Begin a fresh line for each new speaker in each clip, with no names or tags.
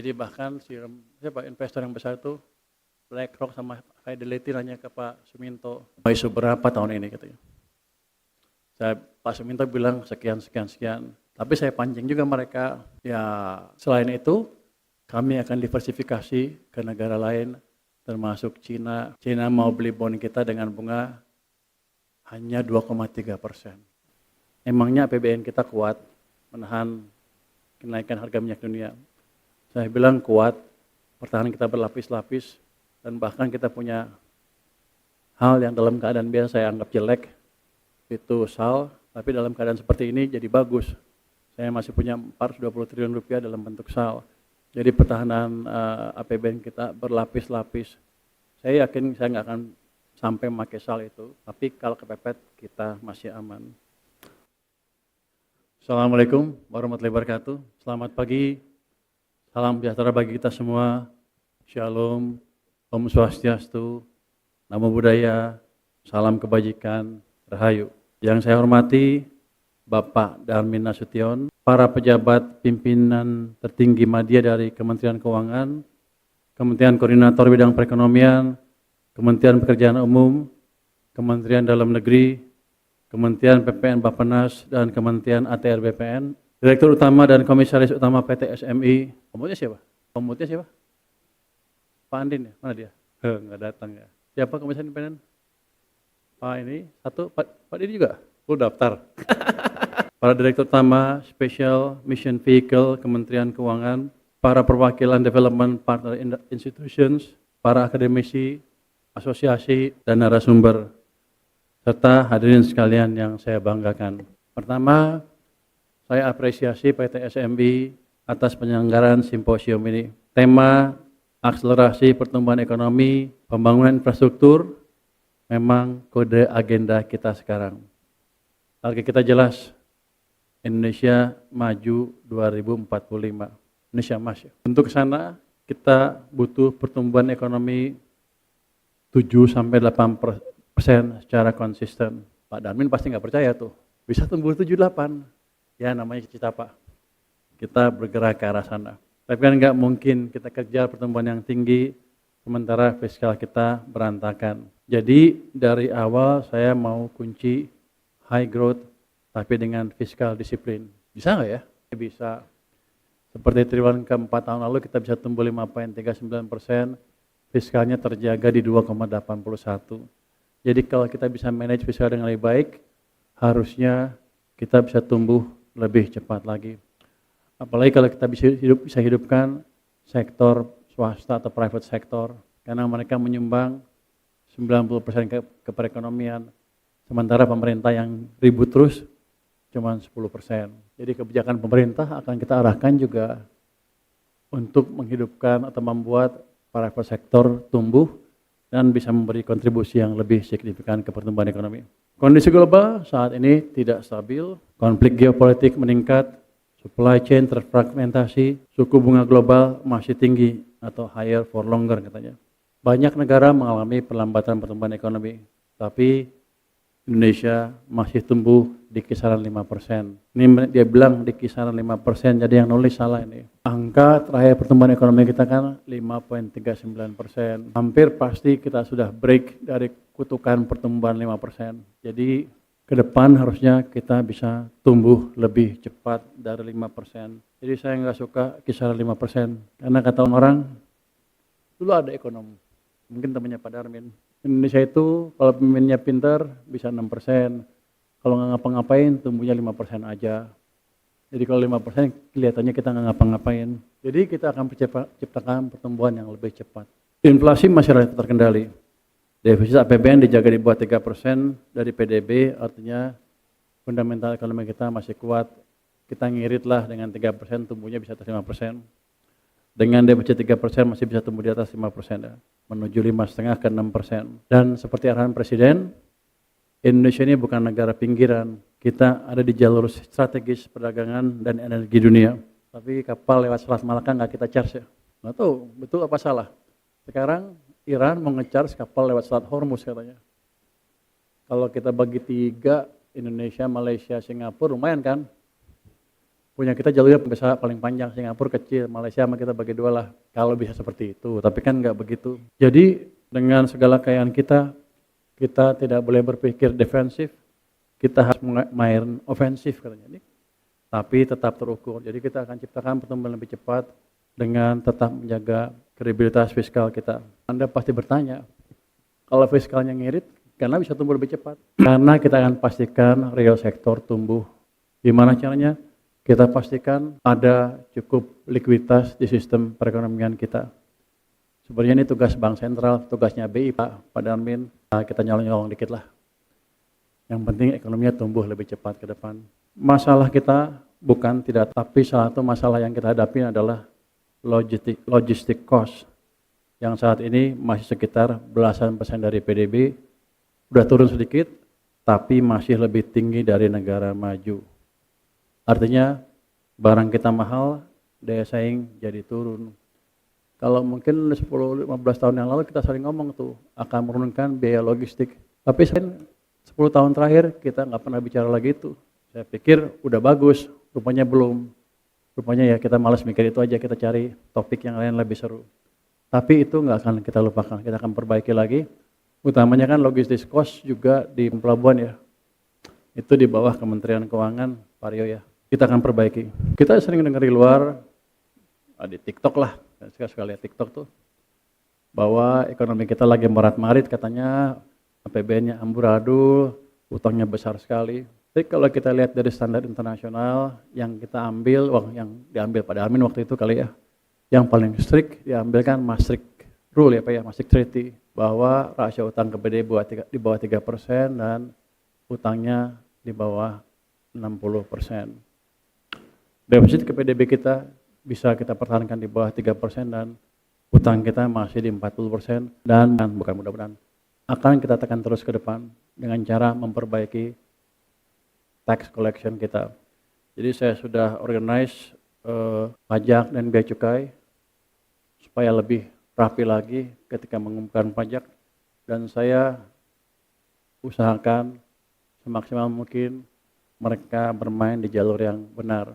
Jadi bahkan siapa investor yang besar itu BlackRock sama Fidelity nanya ke Pak Suminto, mau isu berapa tahun ini katanya. Pak Suminto bilang sekian. Tapi saya pancing juga mereka. Ya selain itu kami akan diversifikasi ke negara lain termasuk Cina. Cina mau beli bond kita dengan bunga hanya 2,3%. Emangnya APBN kita kuat menahan kenaikan harga minyak dunia? Saya bilang kuat, pertahanan kita berlapis-lapis, dan bahkan kita punya hal yang dalam keadaan biasa saya anggap jelek, itu SAL, tapi dalam keadaan seperti ini jadi bagus. Saya masih punya 420 triliun rupiah dalam bentuk SAL. Jadi pertahanan APBN kita berlapis-lapis. Saya yakin saya nggak akan sampai memakai SAL itu, tapi kalau kepepet kita masih aman. Assalamualaikum warahmatullahi wabarakatuh. Selamat pagi, salam sejahtera bagi kita semua. Shalom, Om Swastiastu, Namo Buddhaya, salam kebajikan, Rahayu. Yang saya hormati Bapak Darmin Nasution, para pejabat pimpinan tertinggi media dari Kementerian Keuangan, Kementerian Koordinator Bidang Perekonomian, Kementerian Pekerjaan Umum, Kementerian Dalam Negeri, Kementerian PPN Bappenas, dan Kementerian ATR BPN, Direktur Utama dan Komisaris Utama PT SMI. Komutnya siapa? Pak Andin ya? Mana dia? Nggak datang ya. Siapa Komisaris Independen? Pak ini, satu, Pak Didi juga? Daftar. Para Direktur Utama Special Mission Vehicle Kementerian Keuangan, para perwakilan Development Partner Institutions, para akademisi, asosiasi, dan narasumber, serta hadirin sekalian yang saya banggakan. Pertama, saya apresiasi PT SMI atas penyelenggaraan simposium ini. Tema akselerasi pertumbuhan ekonomi, pembangunan infrastruktur, memang kode agenda kita sekarang. Target kita jelas, Indonesia maju 2045. Indonesia Emas ya. Untuk ke sana kita butuh pertumbuhan ekonomi 7-8% secara konsisten. Pak Darmin pasti nggak percaya tuh, bisa tumbuh 7-8. Ya namanya cita Pak. Kita bergerak ke arah sana. Tapi kan nggak mungkin kita kejar pertumbuhan yang tinggi, sementara fiskal kita berantakan. Jadi dari awal saya mau kunci high growth, tapi dengan fiskal disiplin. Bisa nggak ya? Bisa. Seperti triwulan keempat tahun lalu kita bisa tumbuh 5,39%, fiskalnya terjaga di 2,81. Jadi kalau kita bisa manage fiskal dengan lebih baik, harusnya kita bisa tumbuh lebih cepat lagi. Apalagi kalau kita bisa hidupkan sektor swasta atau private sector, karena mereka menyumbang 90% ke perekonomian, sementara pemerintah yang ribut terus cuma 10%. Jadi kebijakan pemerintah akan kita arahkan juga untuk menghidupkan atau membuat private sector tumbuh dan bisa memberi kontribusi yang lebih signifikan ke pertumbuhan ekonomi. Kondisi global saat ini tidak stabil, konflik geopolitik meningkat, supply chain terfragmentasi, suku bunga global masih tinggi atau higher for longer katanya. Banyak negara mengalami perlambatan pertumbuhan ekonomi, tapi Indonesia masih tumbuh di kisaran 5%. Ini dia bilang di kisaran 5%, jadi yang nulis salah ini. Angka terakhir pertumbuhan ekonomi kita kan 5,39%. Hampir pasti kita sudah break dari kutukan pertumbuhan 5%. Jadi ke depan harusnya kita bisa tumbuh lebih cepat dari 5%. Jadi saya nggak suka kisaran 5%. Karena kata orang, dulu ada ekonom, mungkin temannya Pak Darmin, Indonesia itu kalau pemimpinnya pintar bisa 6%, kalau nggak ngapa-ngapain tumbuhnya 5% aja. Jadi kalau 5% kelihatannya kita nggak ngapa-ngapain. Jadi kita akan menciptakan pertumbuhan yang lebih cepat. Inflasi masih relatif terkendali. Defisit APBN dijaga di bawah 3% dari PDB, artinya fundamental ekonomi kita masih kuat. Kita ngiritlah dengan 3% tumbuhnya bisa atas 5%. Dengan defisit 3% masih bisa tumbuh di atas 5%, ya, menuju 5,5 ke 6%. Dan seperti arahan Presiden, Indonesia ini bukan negara pinggiran. Kita ada di jalur strategis perdagangan dan energi dunia. Tapi kapal lewat Selat Malaka nggak kita charge ya. Nggak tahu betul apa salah. Sekarang Iran mau nge-charge kapal lewat Selat Hormuz katanya. Kalau kita bagi 3, Indonesia, Malaysia, Singapura, lumayan kan? Punya kita jalurnya bisa paling panjang, Singapura kecil, Malaysia sama kita bagi dua lah. Kalau bisa seperti itu, tapi kan nggak begitu. Jadi dengan segala kekayaan kita, kita tidak boleh berpikir defensif, kita harus main ofensif katanya. Tapi tetap terukur. Jadi kita akan ciptakan pertumbuhan lebih cepat dengan tetap menjaga kredibilitas fiskal kita. Anda pasti bertanya, kalau fiskalnya ngirit, karena bisa tumbuh lebih cepat. Karena kita akan pastikan real sektor tumbuh. Gimana caranya? Kita pastikan ada cukup likuiditas di sistem perekonomian kita. Sebenarnya ini tugas Bank Sentral, tugasnya BI Pak Darmin. Kita nyolong-nyolong dikit lah. Yang penting ekonominya tumbuh lebih cepat ke depan. Masalah kita bukan tidak, tapi salah satu masalah yang kita hadapi adalah logistik cost. Yang saat ini masih sekitar belasan persen dari PDB, udah turun sedikit, tapi masih lebih tinggi dari negara maju. Artinya barang kita mahal, daya saing jadi turun. Kalau mungkin 10-15 tahun yang lalu kita sering ngomong tuh akan menurunkan biaya logistik. Tapi 10 tahun terakhir kita nggak pernah bicara lagi itu. Saya pikir udah bagus, rupanya belum. Rupanya ya kita malas mikir itu aja, kita cari topik yang lain lebih seru. Tapi itu nggak akan kita lupakan, kita akan perbaiki lagi. Utamanya kan logistik cost juga di pelabuhan ya. Itu di bawah Kementerian Keuangan, Pak Rio ya. Kita akan perbaiki. Kita sering dengar di luar, di TikTok lah, saya suka lihat TikTok tuh, bahwa ekonomi kita lagi marit-marit, katanya APBN-nya amburadul, utangnya besar sekali. Tapi kalau kita lihat dari standar internasional yang kita ambil, yang diambil pada Darmin waktu itu kali ya, yang paling strict diambil kan Maastricht Rule ya Pak ya, Maastricht Treaty, bahwa rasio utang ke PDB di bawah 3% dan utangnya di bawah 60%. Defisit ke PDB kita bisa kita pertahankan di bawah 3% dan utang kita masih di 40% dan bukan mudah-mudahan akan kita tekan terus ke depan dengan cara memperbaiki tax collection kita. Jadi saya sudah organize pajak dan bea cukai supaya lebih rapi lagi ketika mengumumkan pajak, dan saya usahakan semaksimal mungkin mereka bermain di jalur yang benar.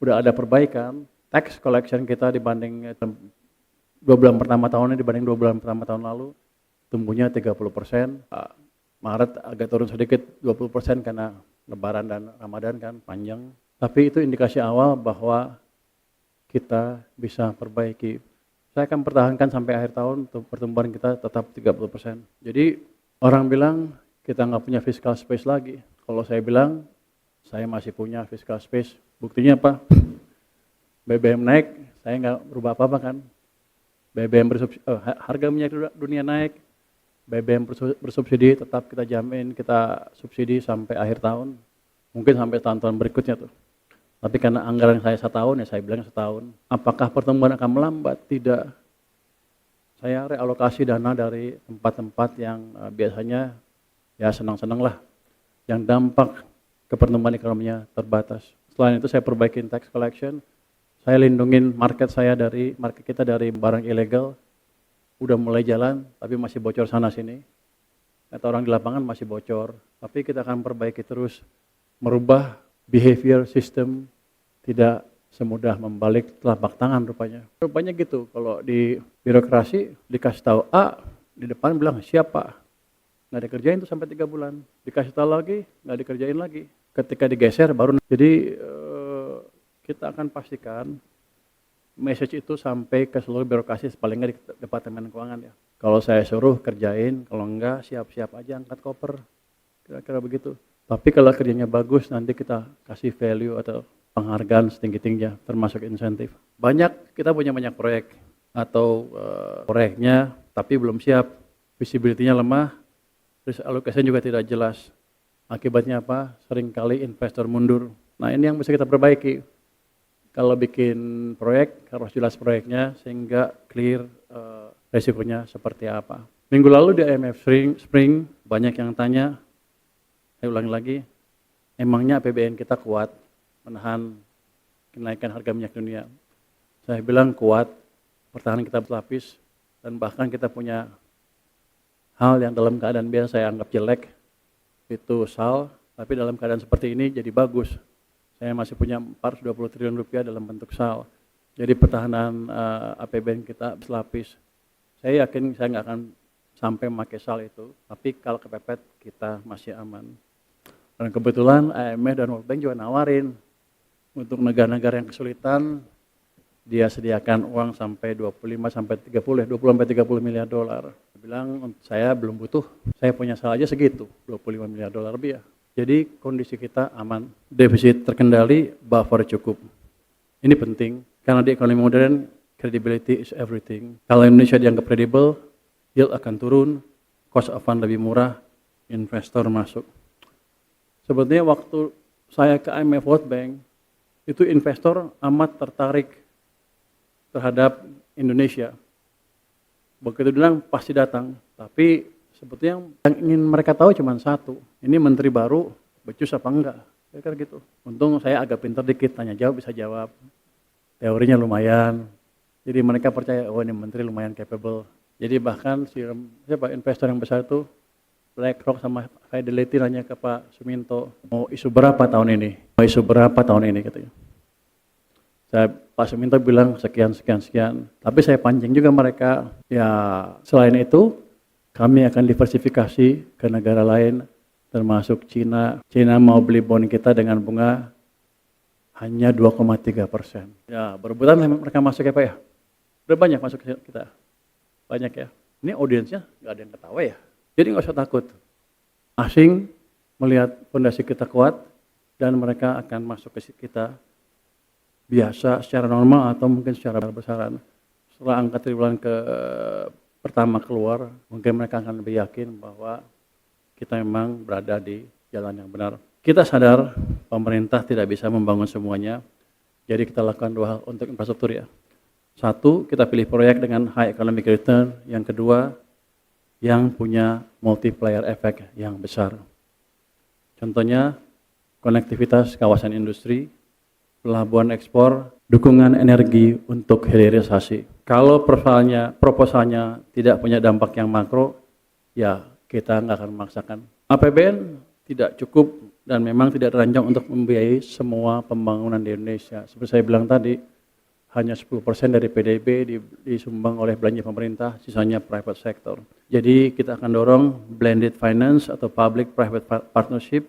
Udah ada perbaikan, tax collection kita dibanding 2 bulan pertama tahun ini dibanding 2 bulan pertama tahun lalu, tumbuhnya 30%, Maret agak turun sedikit 20% karena Lebaran dan Ramadan kan panjang. Tapi itu indikasi awal bahwa kita bisa perbaiki. Saya akan pertahankan sampai akhir tahun untuk pertumbuhan kita tetap 30%. Jadi orang bilang kita nggak punya fiscal space lagi. Kalau saya bilang saya masih punya fiscal space. Buktinya apa? BBM naik, saya nggak berubah apa-apa kan. BBM harga minyak dunia naik, BBM bersubsidi tetap kita jamin, kita subsidi sampai akhir tahun. Mungkin sampai tahun-tahun berikutnya tuh. Tapi karena anggaran saya setahun ya saya bilang setahun. Apakah pertumbuhan akan melambat? Tidak. Saya realokasi dana dari tempat-tempat yang biasanya ya senang-senang lah. Yang dampak ke pertumbuhan ekonominya terbatas. Selain itu saya perbaikin tax collection, saya lindungin market kita dari barang ilegal, udah mulai jalan tapi masih bocor sana sini. Kata orang di lapangan masih bocor, tapi kita akan perbaiki terus, merubah behavior system, tidak semudah membalik telapak tangan rupanya. Rupanya gitu, kalau di birokrasi dikasih tahu A, di depan bilang siapa, nggak dikerjain tuh sampai 3 bulan, dikasih tahu lagi, nggak dikerjain lagi. Ketika digeser baru, jadi kita akan pastikan message itu sampai ke seluruh birokrasi, paling nggak di Departemen Keuangan ya. Kalau saya suruh kerjain, kalau enggak siap-siap aja angkat koper, kira-kira begitu. Tapi kalau kerjanya bagus, nanti kita kasih value atau penghargaan setinggi-tingginya, termasuk insentif. Kita punya banyak proyek atau proyeknya, tapi belum siap, visibility-nya lemah, terus allocation juga tidak jelas. Akibatnya apa? Seringkali investor mundur. Nah ini yang bisa kita perbaiki. Kalau bikin proyek harus jelas proyeknya sehingga clear resikonya seperti apa. Minggu lalu di IMF Spring banyak yang tanya, saya ulangi lagi, emangnya APBN kita kuat menahan kenaikan harga minyak dunia? Saya bilang kuat, pertahanan kita berlapis, dan bahkan kita punya hal yang dalam keadaan biasa saya anggap jelek, itu SAL, tapi dalam keadaan seperti ini jadi bagus. Saya masih punya 420 triliun rupiah dalam bentuk SAL. Jadi pertahanan APBN kita selapis. Saya yakin saya nggak akan sampai memakai SAL itu, tapi kalau kepepet kita masih aman. Dan kebetulan IMF dan World Bank juga nawarin untuk negara-negara yang kesulitan, dia sediakan uang sampai 25 sampai 30, 20 sampai 30 miliar dolar. Dia bilang saya belum butuh, saya punya SAL aja segitu, 25 miliar dolar lebih ya. Jadi kondisi kita aman, defisit terkendali, buffer cukup. Ini penting karena di ekonomi modern credibility is everything. Kalau Indonesia dianggap kredibel, yield akan turun, cost of fund lebih murah, investor masuk. Sebetulnya waktu saya ke IMF World Bank, itu investor amat tertarik terhadap Indonesia. Begitu bilang pasti datang, tapi sebetulnya yang ingin mereka tahu cuma satu, ini menteri baru becus apa enggak, kira-kira gitu. Untung saya agak pintar dikit, tanya jawab bisa jawab, teorinya lumayan, jadi mereka percaya, oh ini menteri lumayan capable. Jadi bahkan siapa investor yang besar itu, BlackRock sama Fidelity nanya ke Pak Suminto, mau isu berapa tahun ini? Mau isu berapa tahun ini katanya. Pak Suminto bilang sekian. Tapi saya pancing juga mereka, ya selain itu kami akan diversifikasi ke negara lain, termasuk Cina. Cina mau beli bond kita dengan bunga hanya 2,3%. Ya berebutan mereka masuk ya Pak ya? Udah banyak masuk ke kita. Banyak ya. Ini audiensnya nggak ada yang ketawa ya. Jadi nggak usah takut. Asing melihat fondasi kita kuat dan mereka akan masuk ke kita biasa secara normal atau mungkin secara besar-besaran. Setelah angka triwulan pertama keluar, mungkin mereka akan lebih yakin bahwa kita memang berada di jalan yang benar. Kita sadar pemerintah tidak bisa membangun semuanya, jadi kita lakukan dua hal untuk infrastruktur ya. Satu, kita pilih proyek dengan high economic return. Yang kedua, yang punya multiplier effect yang besar. Contohnya, konektivitas kawasan industri, pelabuhan ekspor, dukungan energi untuk hilirisasi. Kalau proposalnya tidak punya dampak yang makro, ya kita nggak akan memaksakan. APBN tidak cukup dan memang tidak terancang untuk membiayai semua pembangunan di Indonesia. Seperti saya bilang tadi, hanya 10% dari PDB disumbang oleh belanja pemerintah, sisanya private sector. Jadi kita akan dorong blended finance atau public-private partnership,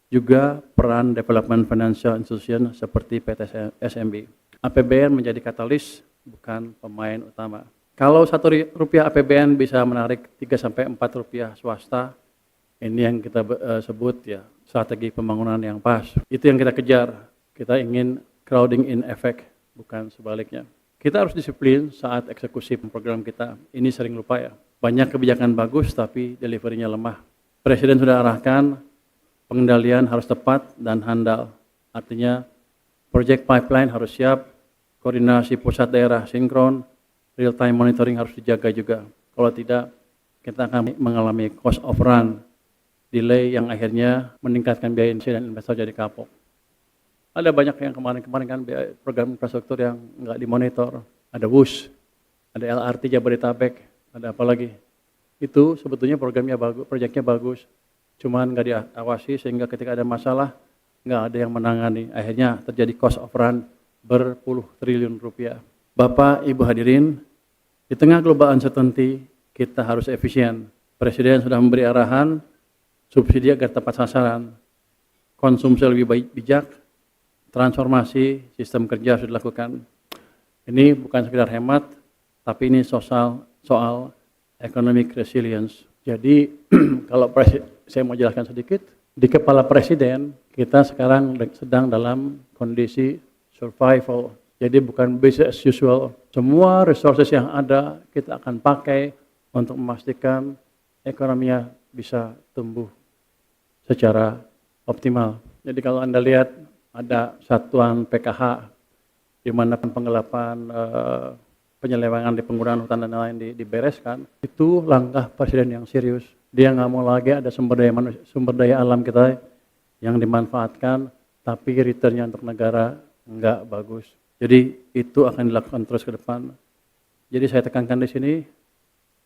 juga peran development financial institution seperti PT SMB. APBN menjadi katalis, bukan pemain utama. Kalau Rp1 APBN bisa menarik 3-4 rupiah swasta, ini yang kita sebut ya strategi pembangunan yang pas. Itu yang kita kejar. Kita ingin crowding in effect, bukan sebaliknya. Kita harus disiplin saat eksekusi program kita. Ini sering lupa ya. Banyak kebijakan bagus tapi deliverynya lemah. Presiden sudah arahkan, pengendalian harus tepat dan handal. Artinya project pipeline harus siap, koordinasi pusat daerah sinkron, real time monitoring harus dijaga juga. Kalau tidak, kita akan mengalami cost of run, delay yang akhirnya meningkatkan biaya dan investor jadi kapok. Ada banyak yang kemarin kan program infrastruktur yang nggak dimonitor. Ada WUS, ada LRT Jabodetabek, ada apa lagi. Itu sebetulnya programnya bagus, proyeknya bagus. Cuman nggak diawasi sehingga ketika ada masalah nggak ada yang menangani. Akhirnya terjadi cost of run berpuluh triliun rupiah. Bapak, Ibu hadirin, di tengah global uncertainty kita harus efisien. Presiden sudah memberi arahan subsidi agar tepat sasaran, konsumsi lebih bijak, transformasi sistem kerja sudah dilakukan. Ini bukan sekedar hemat, tapi ini soal economic resilience. Jadi kalau saya mau jelaskan sedikit, di kepala presiden kita sekarang sedang dalam kondisi survival. Jadi bukan business as usual. Semua resources yang ada kita akan pakai untuk memastikan ekonominya bisa tumbuh secara optimal. Jadi kalau Anda lihat ada satuan PKH di mana penggelapan penyelewengan di penggunaan hutan dan lain dibereskan, itu langkah presiden yang serius. Dia nggak mau lagi ada sumber daya alam kita yang dimanfaatkan, tapi returnnya untuk negara nggak bagus. Jadi itu akan dilakukan terus ke depan. Jadi saya tekankan di sini,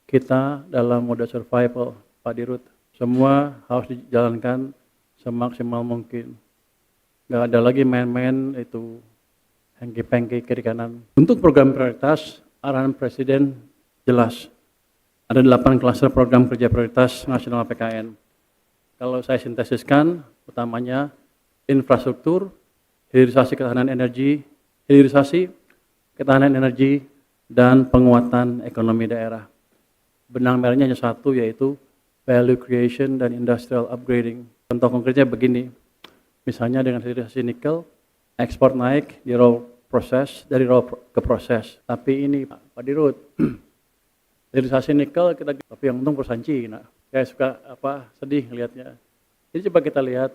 kita dalam mode survival, Pak Dirut. Semua harus dijalankan semaksimal mungkin. nggak ada lagi main-main itu hengki-pengki kiri kanan. Untuk program prioritas, arahan Presiden jelas. Ada 8 klaster program kerja prioritas nasional PKN. Kalau saya sintesiskan, utamanya infrastruktur, hilirisasi ketahanan energi, dan penguatan ekonomi daerah. Benang merahnya hanya satu, yaitu value creation dan industrial upgrading. Contoh konkretnya begini, misalnya dengan hilirisasi nikel, ekspor naik di raw proses, dari raw ke proses. Tapi ini Pak Dirut, hilirisasi nikel kita, tapi yang untung perusahaan Cina. Saya suka sedih ngelihatnya. Jadi coba kita lihat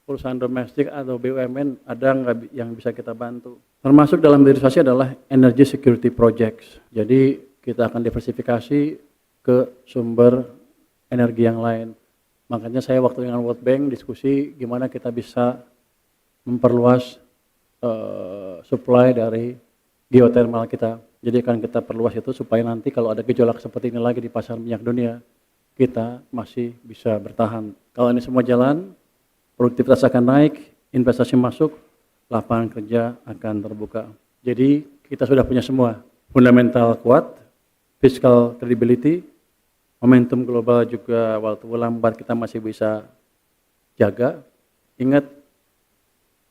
perusahaan domestik atau BUMN ada nggak yang bisa kita bantu. Termasuk dalam hilirisasi adalah energy security projects. Jadi kita akan diversifikasi ke sumber energi yang lain. Makanya saya waktu dengan World Bank diskusi gimana kita bisa memperluas supply dari geothermal kita. Jadi akan kita perluas itu supaya nanti kalau ada gejolak seperti ini lagi di pasar minyak dunia, kita masih bisa bertahan. Kalau ini semua jalan, produktivitas akan naik, investasi masuk, lapangan kerja akan terbuka. Jadi kita sudah punya semua, fundamental kuat, fiscal credibility, momentum global juga waktu lambat kita masih bisa jaga. Ingat,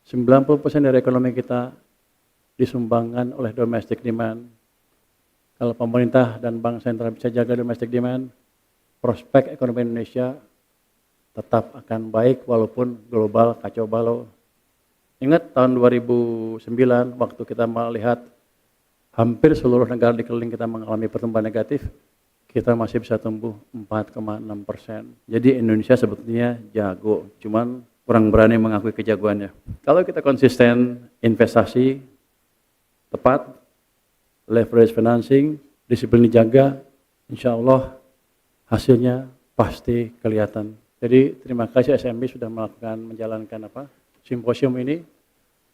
90% dari ekonomi kita disumbangkan oleh domestic demand. Kalau pemerintah dan bank sentral bisa jaga domestic demand, prospek ekonomi Indonesia tetap akan baik walaupun global kacau balau. Ingat tahun 2009 waktu kita melihat hampir seluruh negara di keliling kita mengalami pertumbuhan negatif, kita masih bisa tumbuh 4,6%. Jadi Indonesia sebetulnya jago, cuman kurang berani mengakui kejagoannya. Kalau kita konsisten investasi tepat, leverage financing, disiplin dijaga, insya Allah hasilnya pasti kelihatan. Jadi terima kasih SMB sudah menjalankan simposium ini.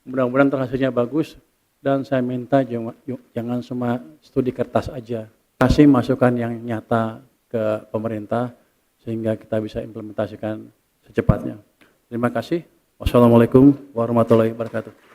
Mudah-mudahan hasilnya bagus dan saya minta jangan cuma studi kertas aja. Kasih masukan yang nyata ke pemerintah sehingga kita bisa implementasikan secepatnya. Terima kasih. Wassalamualaikum warahmatullahi wabarakatuh.